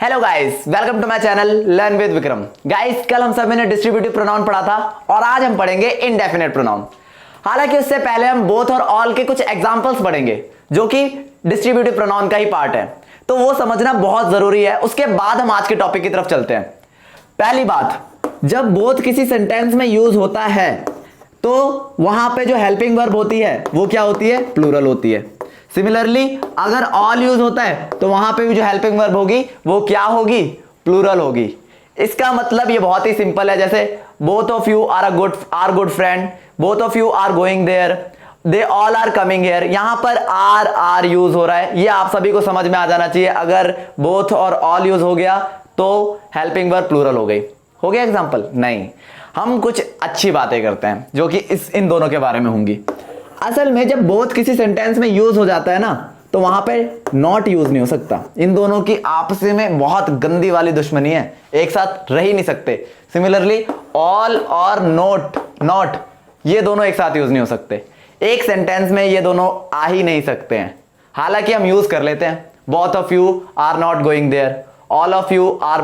Hello guys, welcome to my channel learn with Vikram. Guys, कल हम सभी ने डिस्ट्रीब्यूटिव प्रोनाउन पढ़ा था और आज हम पढ़ेंगे इंडेफिनेट प्रोनाउन। हालांकि उससे पहले हम बोथ और ऑल के कुछ एग्जांपल्स पढ़ेंगे जो कि डिस्ट्रीब्यूटिव प्रोनाउन का ही पार्ट है, तो वो समझना बहुत जरूरी है। उसके बाद हम आज के टॉपिक की तरफ चलते हैं। पहली बात, जब बोथ किसी सेंटेंस में यूज होता है तो वहां पे जो हेल्पिंग वर्ब होती है वो क्या होती है? प्लूरल होती है। सिमिलरली अगर ऑल यूज होता है तो वहां पे भी जो हेल्पिंग वर्ब होगी वो क्या होगी? प्लूरल होगी। इसका मतलब ये बहुत ही सिंपल है, जैसे both of you are good friend, both of you are going there, they all are coming here. यहां पर आर यूज हो रहा है, ये आप सभी को समझ में आ जाना चाहिए। अगर बोथ और ऑल यूज हो गया तो हेल्पिंग वर्ब प्लूरल हो गई। हो गया एग्जांपल? नहीं, हम कुछ अच्छी बातें करते हैं जो कि इन दोनों के बारे में होंगी। असल में जब बोथ किसी सेंटेंस में यूज हो जाता है ना तो वहां पे नॉट यूज नहीं हो सकता। इन दोनों की आपस में बहुत गंदी वाली दुश्मनी है, एक साथ रह ही नहीं सकते। सिमिलरली ऑल और नॉट ये दोनों एक साथ यूज नहीं हो सकते। एक सेंटेंस में ये दोनों आ ही नहीं सकते हैं। हालांकि हम यूज कर लेते हैं, both of you are not going there, all of you are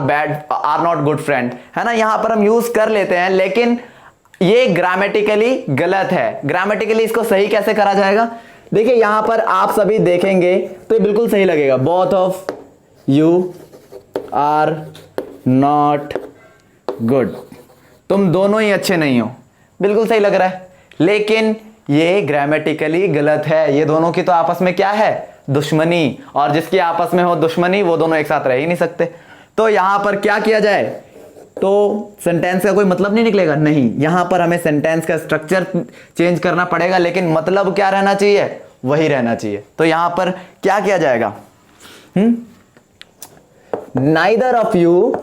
not good friend, है ना। यहां पर हम यूज कर लेते हैं, लेकिन ये ग्रामेटिकली गलत है। ग्रामेटिकली इसको सही कैसे करा जाएगा? देखिए यहां पर आप सभी देखेंगे तो ये बिल्कुल सही लगेगा। Both of you are not good, तुम दोनों ही अच्छे नहीं हो, बिल्कुल सही लग रहा है। लेकिन ये ग्रामेटिकली गलत है। ये दोनों की तो आपस में क्या है? दुश्मनी। और जिसकी आपस में हो दुश्मनी वो दोनों एक साथ रह ही नहीं सकते। तो यहां पर क्या किया जाए? तो सेंटेंस का कोई मतलब नहीं निकलेगा, नहीं। यहां पर हमें सेंटेंस का स्ट्रक्चर चेंज करना पड़ेगा, लेकिन मतलब क्या रहना चाहिए? वही रहना चाहिए। तो यहां पर क्या किया जाएगा? Neither of you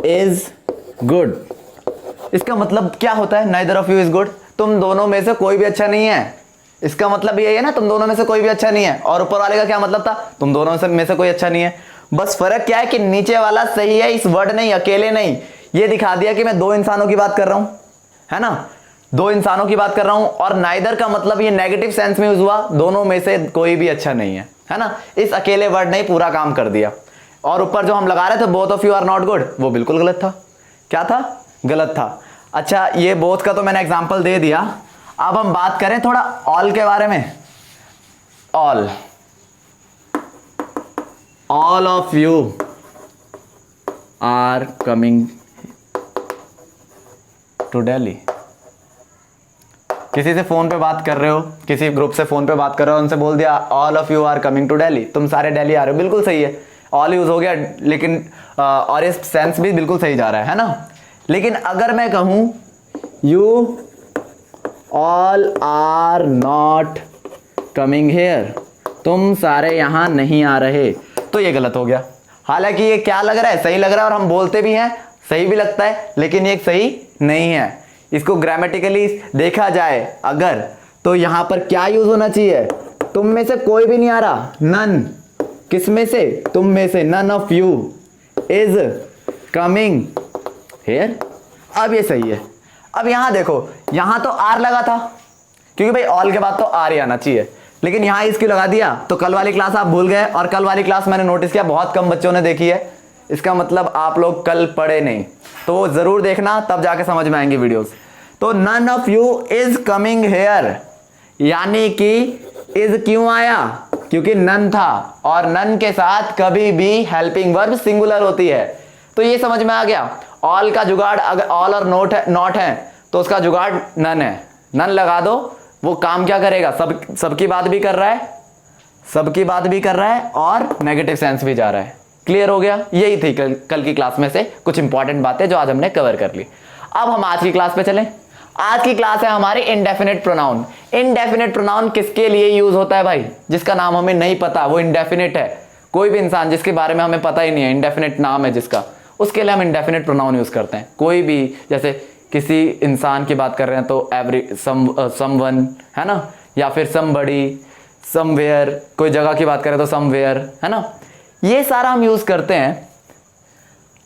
is good. इसका मतलब क्या होता है? Neither of you is good, तुम दोनों में से कोई भी अच्छा नहीं है। इसका मतलब यही है ना, तुम दोनों में से कोई भी अच्छा नहीं है। और ऊपर वाले का क्या मतलब था? तुम दोनों में से कोई अच्छा नहीं है। बस फर्क क्या है कि नीचे वाला सही है, इस वर्ड नहीं, अकेले नहीं। ये दिखा दिया कि मैं दो इंसानों की बात कर रहा हूं, है ना, दो इंसानों की बात कर रहा हूं। और नाइदर का मतलब ये नेगेटिव सेंस में यूज हुआ, दोनों में से कोई भी अच्छा नहीं है ना। इस अकेले वर्ड ने पूरा काम कर दिया। और ऊपर जो हम लगा रहे थे both of you are not good, वो बिल्कुल गलत था। क्या था? गलत था। अच्छा, ये बोथ का तो मैंने एग्जाम्पल दे दिया। अब हम बात करें थोड़ा ऑल के बारे में। All of you are coming to Delhi. किसी से फोन पे बात कर रहे हो, किसी ग्रुप से फोन पे बात कर रहे हो, उनसे बोल दिया all of you are coming to Delhi, तुम सारे दिल्ली आ रहे हो, बिल्कुल सही है। ऑल यूज हो गया, लेकिन और इस सेंस भी बिल्कुल सही जा रहा है ना। लेकिन अगर मैं कहूं you all are not coming here, तुम सारे यहां नहीं आ रहे, तो ये गलत हो गया। हालांकि ये क्या लग रहा है? सही लग रहा है, और हम बोलते भी हैं, सही भी लगता है, लेकिन ये सही नहीं है। इसको ग्रामेटिकली देखा जाए अगर, तो यहां पर क्या यूज होना चाहिए? तुम में से कोई भी नहीं आ रहा, नन। किस में से? तुम में से। None of you is coming here. अब ये सही है। अब यहां देखो, यहां तो आर लगा था, क्योंकि भाई ऑल के बाद तो आर ही आना चाहिए, लेकिन यहां इसकी लगा दिया तो कल वाली क्लास आप भूल गए। और कल वाली क्लास मैंने नोटिस किया बहुत कम बच्चों ने देखी है। इसका मतलब आप लोग कल पढ़े नहीं, तो जरूर देखना, तब जाके समझ में आएंगे वीडियोस। तो none of you is coming here, यानी कि इज क्यों आया? क्योंकि नन था, और नन के साथ कभी भी हेल्पिंग वर्ब सिंगुलर होती है। तो ये समझ में आ गया। ऑल का जुगाड़, अगर ऑल और नॉट है तो उसका जुगाड़ नन है। नन लगा दो, वो काम क्या करेगा? सबकी बात भी कर रहा है, सबकी बात भी कर रहा है, और नेगेटिव सेंस भी जा रहा है। क्लियर हो गया? यही थी कल की क्लास में से कुछ इंपॉर्टेंट बातें जो आज हमने कवर कर ली। अब हम आज की क्लास पे चलें। आज की क्लास है हमारी इंडेफिनेट प्रोनाउन। इंडेफिनेट प्रोनाउन किसके लिए यूज होता है भाई? जिसका नाम हमें नहीं पता, वो इंडेफिनेट है। कोई भी इंसान जिसके बारे में हमें पता ही नहीं है, इंडेफिनेट नाम है जिसका, उसके लिए हम इंडेफिनेट प्रोनाउन यूज करते हैं। कोई भी, जैसे किसी इंसान की बात कर रहे हैं तो समवन, है ना, या फिर समबडी, समवेयर, कोई जगह की बात करें तो समवेयर, है ना। ये सारा हम यूज करते हैं,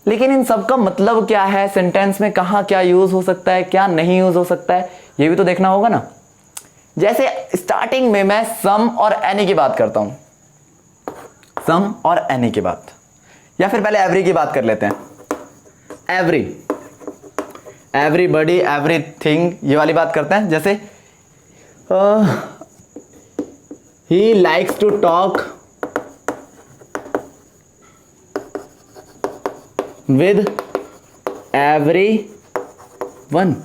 लेकिन इन सब का मतलब क्या है? सेंटेंस में कहां क्या यूज हो सकता है, क्या नहीं यूज हो सकता है, ये भी तो देखना होगा ना। जैसे स्टार्टिंग में मैं सम और एनी की बात करता हूं, सम और एनी की बात, या फिर पहले एवरी की बात कर लेते हैं। एवरी, एवरीबडी, एवरीथिंग, ये वाली बात करते हैं। जैसे he likes to talk with every one,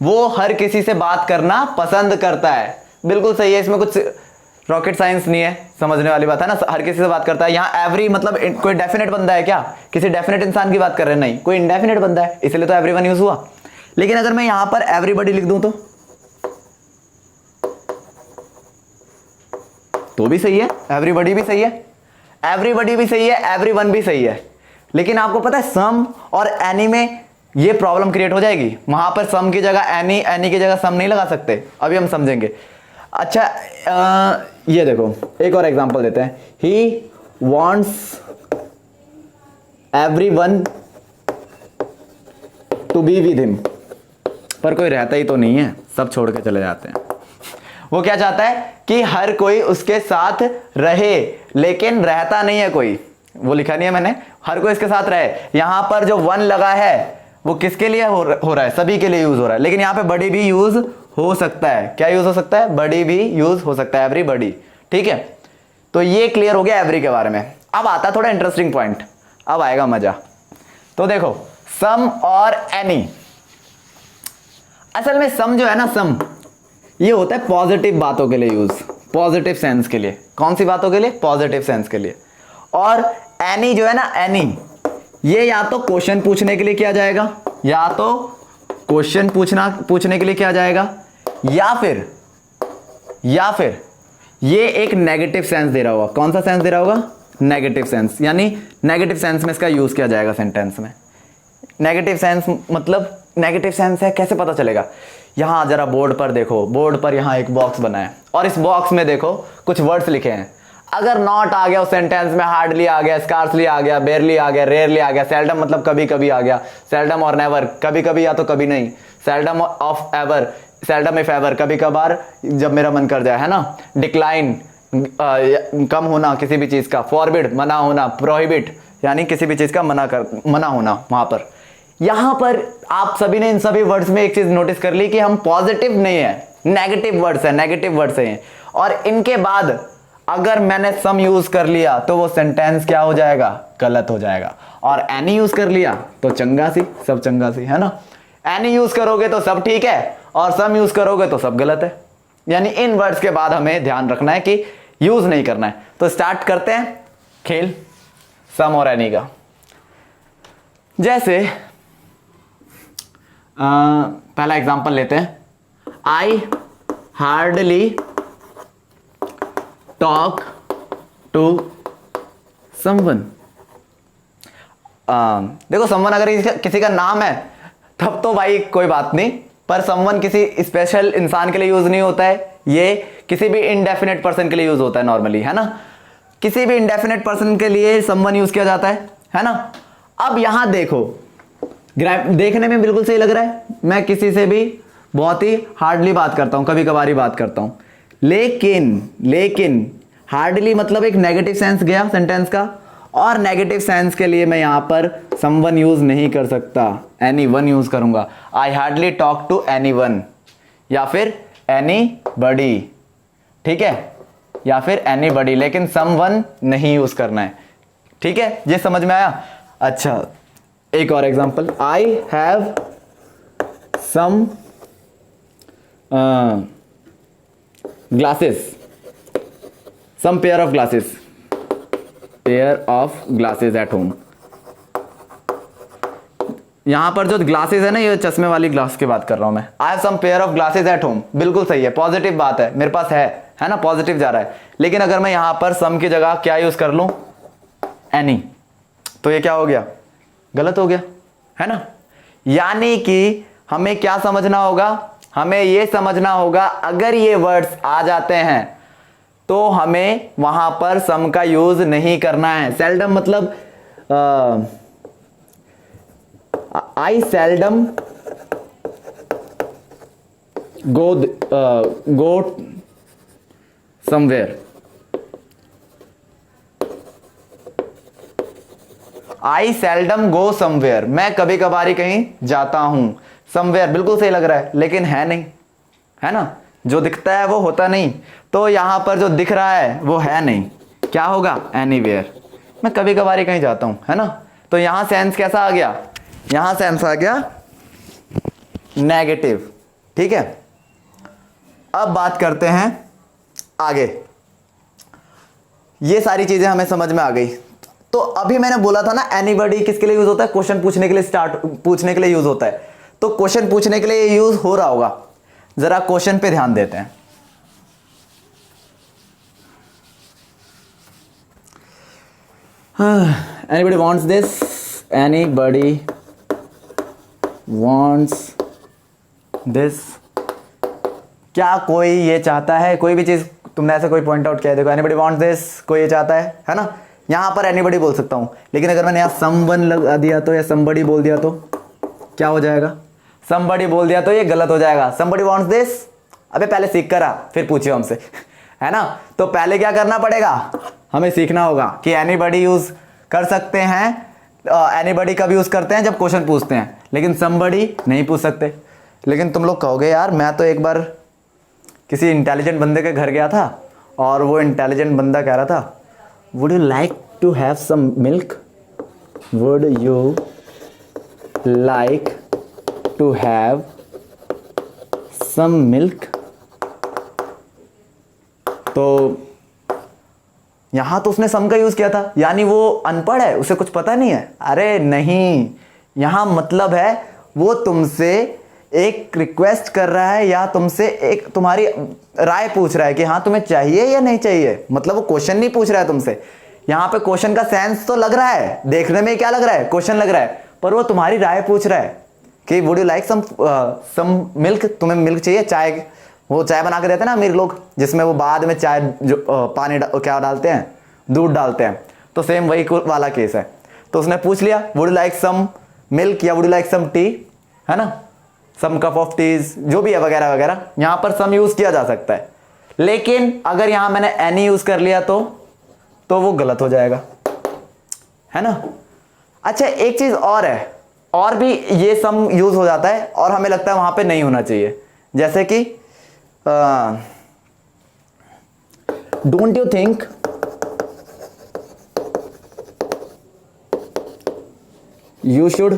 वो हर किसी से बात करना पसंद करता है। बिल्कुल सही है, इसमें कुछ रॉकेट साइंस नहीं है, समझने वाली बात है ना, हर किसी से बात करता है। यहाँ एवरी मतलब कोई डेफिनेट बंदा है क्या, किसी डेफिनेट इंसान की बात कर रहे हैं, नहीं, कोई इनडेफिनेट बंदा है, इसलिए तो एवरीवन यूज हुआ। लेकिन अगर मैं यहां पर एवरीबॉडी लिख दूं तो भी सही है, एवरीबॉडी भी सही है, एवरीबॉडी भी सही है, एवरीवन भी सही है। लेकिन आपको पता है सम और एनी में ये प्रॉब्लम क्रिएट हो जाएगी, वहां पर सम की जगह एनी, एनी की जगह सम नहीं लगा सकते, अभी हम समझेंगे। अच्छा ये देखो एक और एग्जांपल देते हैं। He wants everyone to be with him, पर कोई रहता ही तो नहीं है, सब छोड़ के चले जाते हैं। वो क्या चाहता है कि हर कोई उसके साथ रहे, लेकिन रहता नहीं है कोई, वो लिखा नहीं है मैंने, हर कोई इसके साथ रहे। यहां पर जो वन लगा है वो किसके लिए हो रहा है, सभी के लिए यूज हो रहा है। लेकिन यहां पे बड़ी भी यूज हो सकता है, क्या यूज हो सकता है, बड़ी भी यूज हो सकता है, एवरीबॉडी। ठीक है, तो ये क्लियर हो गया एवरी के बारे में। अब आता थोड़ा इंटरेस्टिंग पॉइंट, अब आएगा मजा। तो देखो सम और एनी, असल में सम जो है ना, सम ये होता है पॉजिटिव बातों के लिए यूज, पॉजिटिव सेंस के लिए। कौन सी बातों के लिए, पॉजिटिव सेंस के लिए। और एनी जो है ना, एनी ये या तो क्वेश्चन पूछने के लिए किया जाएगा, या तो क्वेश्चन पूछने के लिए किया जाएगा, या फिर ये एक नेगेटिव सेंस दे रहा होगा। कौन सा सेंस दे रहा होगा, नेगेटिव सेंस, यानी नेगेटिव सेंस में इसका यूज किया जाएगा सेंटेंस में। नेगेटिव सेंस मतलब नेगेटिव सेंस है, कैसे पता चलेगा, यहां जरा बोर्ड पर देखो, बोर्ड पर यहां एक बॉक्स बना है और इस बॉक्स में देखो कुछ वर्ड्स लिखे हैं। अगर नॉट आ गया उस सेंटेंस में, हार्डली आ गया, स्कार्सली आ गया, बेयरली आ गया, रेयरली आ गया, सेल्डम मतलब कभी कभी आ गया, सेल्डम और नेवर कभी कभी या तो कभी नहीं, seldom of ever, seldom if ever कभी कभार जब मेरा मन कर जाए, है ना। डिक्लाइन कम होना किसी भी चीज का, फॉरबिड मना होना, प्रोहिबिट यानी किसी भी चीज का मना होना। वहां पर यहां पर आप सभी ने इन सभी वर्ड्स में एक चीज नोटिस कर ली कि हम पॉजिटिव नहीं है, नेगेटिव वर्ड्स है, नेगेटिव वर्ड्स हैं। और इनके बाद अगर मैंने सम यूज कर लिया तो वो सेंटेंस क्या हो जाएगा, गलत हो जाएगा। और एनी यूज कर लिया तो चंगा सी, सब चंगा सी, है ना। एनी यूज करोगे तो सब ठीक है, और सम यूज करोगे तो सब गलत है। यानी इन वर्ड्स के बाद हमें ध्यान रखना है कि यूज नहीं करना है। तो स्टार्ट करते हैं खेल सम और एनी का। जैसे पहला एग्जांपल लेते हैं, I hardly talk to someone. देखो समवन अगर किसी का नाम है तब तो भाई कोई बात नहीं, पर समवन किसी स्पेशल इंसान के लिए यूज नहीं होता है, ये किसी भी इनडेफिनेट पर्सन के लिए यूज होता है नॉर्मली, है ना। किसी भी इनडेफिनेट पर्सन के लिए समवन यूज किया जाता है ना। अब यहां देखो, देखने में बिल्कुल सही लग रहा है, मैं किसी से भी बहुत ही हार्डली बात करता हूं, कभी कभार ही बात करता हूं, लेकिन हार्डली मतलब एक नेगेटिव सेंस गया सेंटेंस का, और नेगेटिव सेंस के लिए मैं यहां पर समवन यूज नहीं कर सकता, एनीवन यूज करूंगा। I hardly talk to anyone, या फिर एनीबॉडी, ठीक है, या फिर एनीबॉडी, लेकिन समवन नहीं यूज करना है। ठीक है, ये समझ में आया। अच्छा एक और example, I have some glasses, some pair of glasses at home. यहां पर जो ग्लासेस है ना, ये चश्मे वाली ग्लास की बात कर रहा हूं मैं। I have some pair of glasses at home, बिल्कुल सही है, पॉजिटिव बात है, मेरे पास है ना, पॉजिटिव जा रहा है। लेकिन अगर मैं यहां पर सम की जगह क्या यूज कर लूं, एनी, तो ये क्या हो गया, गलत हो गया, है ना। यानी कि हमें क्या समझना होगा, हमें यह समझना होगा अगर ये वर्ड्स आ जाते हैं तो हमें वहां पर सम का यूज नहीं करना है। सेल्डम मतलब आई सेल्डम गो समवेयर, आई सेल्डम गो समवेयर, मैं कभी कभार ही कहीं जाता हूं। समवेयर बिल्कुल सही लग रहा है लेकिन है नहीं, है ना, जो दिखता है वो होता नहीं, तो यहां पर जो दिख रहा है वो है नहीं, क्या होगा, एनीवेयर, मैं कभी कभार ही कहीं जाता हूं, है ना। तो यहां सेंस कैसा आ गया, यहां सेंस आ गया नेगेटिव, ठीक है। अब बात करते हैं आगे, ये सारी चीजें हमें समझ में आ गई। तो अभी मैंने बोला था ना एनीबॉडी किसके लिए यूज होता है, क्वेश्चन पूछने के लिए, पूछने के लिए यूज होता है। तो क्वेश्चन पूछने के लिए यूज हो रहा होगा, जरा क्वेश्चन पे ध्यान देते हैं। Anybody wants this, anybody wants this, क्या कोई ये चाहता है, कोई भी चीज तुमने ऐसा कोई पॉइंट आउट किया है, देखो एनीबॉडी वांट्स दिस, कोई ये चाहता है ना। यहां पर एनीबॉडी बोल सकता हूं, लेकिन अगर मैंने यहां समवन लगा दिया तो, या समबडी बोल दिया तो क्या हो जाएगा, समबडी बोल दिया तो ये गलत हो जाएगा। समबडी वांट्स दिस, अबे पहले सीख कर आ फिर पूछियो हमसे, है ना। तो पहले क्या करना पड़ेगा, हमें सीखना होगा कि एनीबॉडी यूज कर सकते हैं, एनीबॉडी कब यूज करते हैं, जब क्वेश्चन पूछते हैं, लेकिन समबडी नहीं पूछ सकते। लेकिन तुम लोग कहोगे यार मैं तो एक बार किसी इंटेलिजेंट बंदे के घर गया था और वो इंटेलिजेंट बंदा कह रहा था would you like to have some milk, would you like to have some milk. तो यहां तो उसने सम का यूज किया था, यानी वो अनपढ़ है, उसे कुछ पता नहीं है। अरे नहीं, यहां मतलब है वो तुमसे एक रिक्वेस्ट कर रहा है या तुमसे एक तुम्हारी राय पूछ रहा है कि हाँ तुम्हें चाहिए या नहीं चाहिए। मतलब वो क्वेश्चन नहीं पूछ रहा है तुमसे, यहां पे क्वेश्चन का सेंस तो लग रहा है, देखने में क्या लग रहा है, क्वेश्चन लग रहा है, पर वो तुम्हारी राय पूछ रहा है कि would you like some milk, तुम्हें मिल्क चाहिए, चाय, वो चाय बना के देते हैं ना अमीर लोग, जिसमें वो बाद में चाय जो पानी क्या डालते हैं, दूध डालते हैं, तो सेम वही वाला केस है। तो उसने पूछ लिया would you like some milk या would you like some tea, है ना, सम कप ऑफ टीज, जो भी है वगैरह वगैरह। यहां पर सम यूज किया जा सकता है, लेकिन अगर यहां मैंने एनी यूज कर लिया तो वो गलत हो जाएगा, है ना। अच्छा एक चीज और है, और भी ये सम यूज हो जाता है और हमें लगता है वहां पे नहीं होना चाहिए, जैसे कि don't you think you should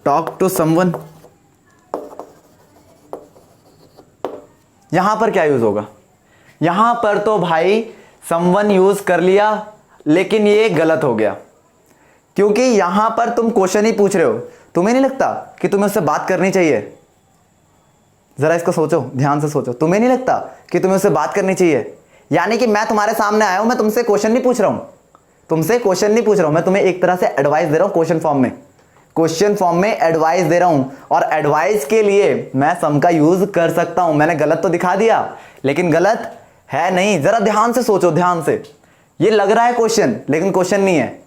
talk to someone. यहां पर क्या यूज होगा, यहां पर तो भाई समवन यूज कर लिया, लेकिन ये गलत हो गया, क्योंकि यहां पर तुम क्वेश्चन ही पूछ रहे हो। तुम्हें नहीं लगता कि तुम्हें उससे बात करनी चाहिए, जरा इसको सोचो, ध्यान से सोचो, तुम्हें नहीं लगता कि तुम्हें उससे बात करनी चाहिए। यानी कि मैं तुम्हारे सामने आया हूं, मैं तुमसे क्वेश्चन नहीं पूछ रहा हूं, तुमसे क्वेश्चन नहीं पूछ रहा हूं, मैं तुम्हें एक तरह से एडवाइस दे रहा हूं, क्वेश्चन फॉर्म में, क्वेश्चन फॉर्म में एडवाइस दे रहा हूं, और एडवाइस के लिए मैं सम का यूज कर सकता हूं। मैंने गलत तो दिखा दिया, लेकिन गलत है नहीं। जरा ध्यान से सोचो, ध्यान से, ये लग रहा है क्वेश्चन लेकिन क्वेश्चन नहीं है।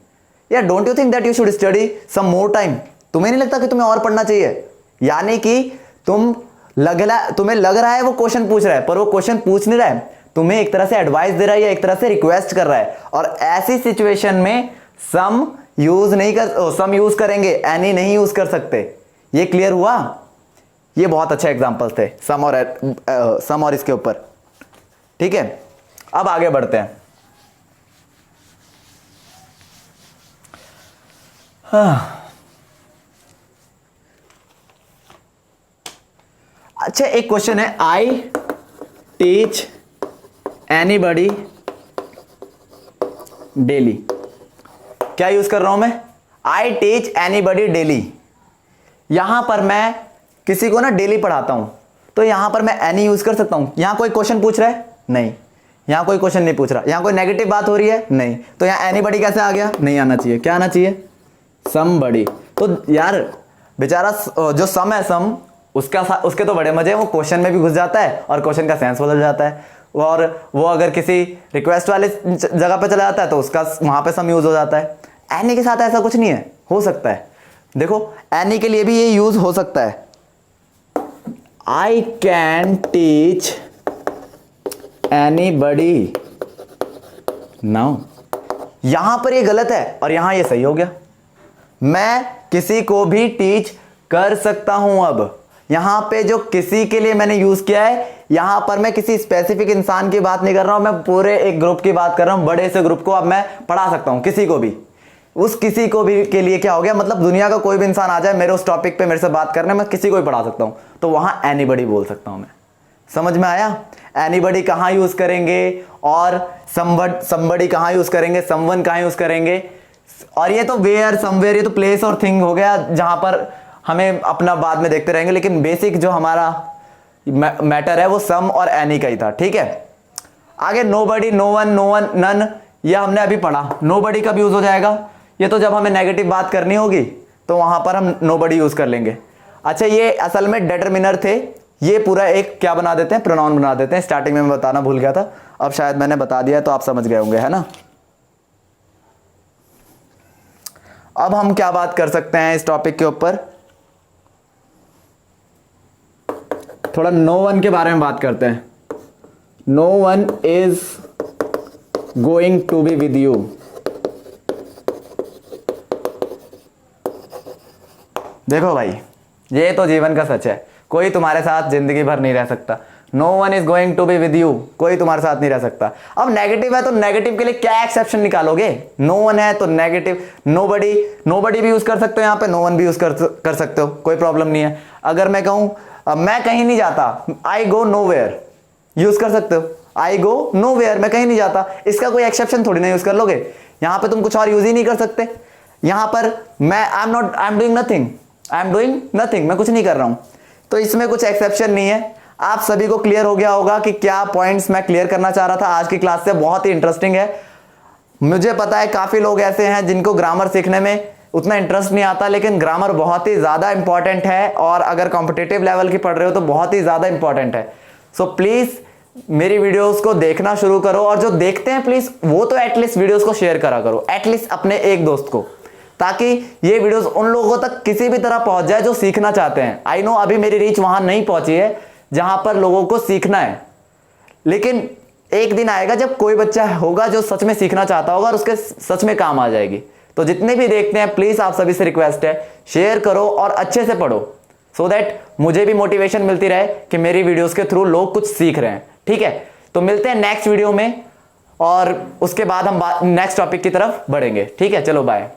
या don't you think that you should study some more time, तुम्हें नहीं लगता कि तुम्हें और पढ़ना चाहिए। यानी कि तुम्हें लग रहा है वो क्वेश्चन पूछ रहा है, पर वो क्वेश्चन पूछ नहीं रहा है, तुम्हें एक तरह से एडवाइस दे रहा है या एक तरह से रिक्वेस्ट कर रहा है। और ऐसी सिचुएशन में सम यूज करेंगे, एनी नहीं यूज कर सकते। ये क्लियर हुआ, ये बहुत अच्छे एग्जांपल्स थे सम और इसके ऊपर, ठीक है। अब आगे बढ़ते हैं। अच्छा एक क्वेश्चन है, आई टीच एनीबॉडी डेली। क्या यूज कर रहा हूं मैं, आई टीच एनीबॉडी डेली। यहां पर मैं किसी को ना डेली पढ़ाता हूं, तो यहां पर मैं एनी यूज कर सकता हूं। यहां कोई क्वेश्चन पूछ रहा है, नहीं, यहां कोई क्वेश्चन नहीं पूछ रहा, यहां कोई नेगेटिव बात हो रही है, नहीं, तो यहां एनीबॉडी कैसे आ गया, नहीं आना चाहिए। क्या आना चाहिए, समबडी। तो यार बेचारा जो सम है, सम उसके तो बड़े मजे हैं, वो क्वेश्चन में भी घुस जाता है और क्वेश्चन का सेंस बदल जाता है, और वो अगर किसी रिक्वेस्ट वाले जगह पे चला जाता है तो उसका वहां पे सम यूज हो जाता है। एनी के साथ ऐसा कुछ नहीं है, हो सकता है, देखो एनी के लिए भी ये यूज हो सकता है। I can teach anybody now यहां पर ये गलत है और यहां ये सही हो गया। मैं किसी को भी टीच कर सकता हूं। अब यहां पे जो किसी के लिए मैंने यूज किया है, यहां पर मैं किसी स्पेसिफिक इंसान की बात नहीं कर रहा हूं, मैं पूरे एक ग्रुप की बात कर रहा हूं, बड़े से ग्रुप को अब मैं पढ़ा सकता हूं, किसी को भी। उस किसी को भी के लिए क्या हो गया, मतलब दुनिया का कोई भी इंसान आ जाए मेरे उस टॉपिक पे मेरे से बात करने, मैं किसी को भी पढ़ा सकता हूं, तो वहां एनीबॉडी बोल सकता हूं मैं। समझ में आया? एनीबॉडी कहां यूज करेंगे और समबडी कहां यूज करेंगे, समवन कहां यूज करेंगे, और ये तो वेयर, समवेयर, ये तो प्लेस और थिंग हो गया जहां पर हमें अपना बाद में देखते रहेंगे, लेकिन बेसिक जो हमारा मैटर है वो सम और एनी का ही था। ठीक है, आगे नोबडी, नो वन, नन, ये हमने अभी पढ़ा। नोबडी कब यूज हो जाएगा, ये तो जब हमें नेगेटिव बात करनी होगी तो वहां पर हम नोबडी यूज कर लेंगे। अच्छा, ये असल में डिटरमिनर थे, ये पूरा एक क्या बना देते हैं, प्रोनाउन बना देते हैं। स्टार्टिंग में मैं बताना भूल गया था, अब शायद मैंने बता दिया तो आप समझ गए होंगे, है ना। अब हम क्या बात कर सकते हैं इस टॉपिक के ऊपर, थोड़ा नो वन के बारे में बात करते हैं। No one is going to be with you. देखो भाई, ये तो जीवन का सच है, कोई तुम्हारे साथ जिंदगी भर नहीं रह सकता। No one is going to be with you, कोई तुम्हारे साथ नहीं रह सकता। अब नेगेटिव है तो नेगेटिव के लिए क्या एक्सेप्शन निकालोगे? नो वन है तो नेगेटिव, नोबडी भी यूज कर सकते हो, यहां पे नो वन भी यूज कर सकते हो, कोई प्रॉब्लम नहीं है। अगर मैं कहूं मैं कहीं नहीं जाता, आई गो नोवेयर, यूज कर सकते हो, आई गो नोवेयर, मैं कहीं नहीं जाता, इसका कोई एक्सेप्शन थोड़ी ना यूज कर लोगे। यहां पे तुम कुछ और यूज ही नहीं कर सकते। यहां पर मैं आई एम डूइंग नथिंग, मैं कुछ नहीं कर रहा हूं, तो इसमें कुछ एक्सेप्शन नहीं है। आप सभी को क्लियर हो गया होगा कि क्या पॉइंट्स मैं क्लियर करना चाह रहा था आज की क्लास से। बहुत ही इंटरेस्टिंग है, मुझे पता है काफी लोग ऐसे हैं जिनको ग्रामर सीखने में उतना इंटरेस्ट नहीं आता, लेकिन ग्रामर बहुत ही ज्यादा इंपॉर्टेंट है, और अगर कॉम्पिटिटिव लेवल की पढ़ रहे हो तो बहुत ही ज्यादा इंपॉर्टेंट है। सो प्लीज मेरी वीडियोस को देखना शुरू करो, और जो देखते हैं प्लीज वो तो एटलीस्ट वीडियोस को शेयर करा करो, एटलीस्ट अपने एक दोस्त को, ताकि ये वीडियोस उन लोगों तक किसी भी तरह पहुंच जाए जो सीखना चाहते हैं। आई नो अभी मेरी रीच वहां नहीं पहुंची है जहां पर लोगों को सीखना है, लेकिन एक दिन आएगा जब कोई बच्चा होगा जो सच में सीखना चाहता होगा और उसके सच में काम आ जाएगी। तो जितने भी देखते हैं प्लीज आप सभी से रिक्वेस्ट है, शेयर करो और अच्छे से पढ़ो, सो दैट मुझे भी मोटिवेशन मिलती रहे कि मेरी वीडियोस के थ्रू लोग कुछ सीख रहे हैं। ठीक है, तो मिलते हैं नेक्स्ट वीडियो में, और उसके बाद हम नेक्स्ट टॉपिक की तरफ बढ़ेंगे। ठीक है, चलो बाय।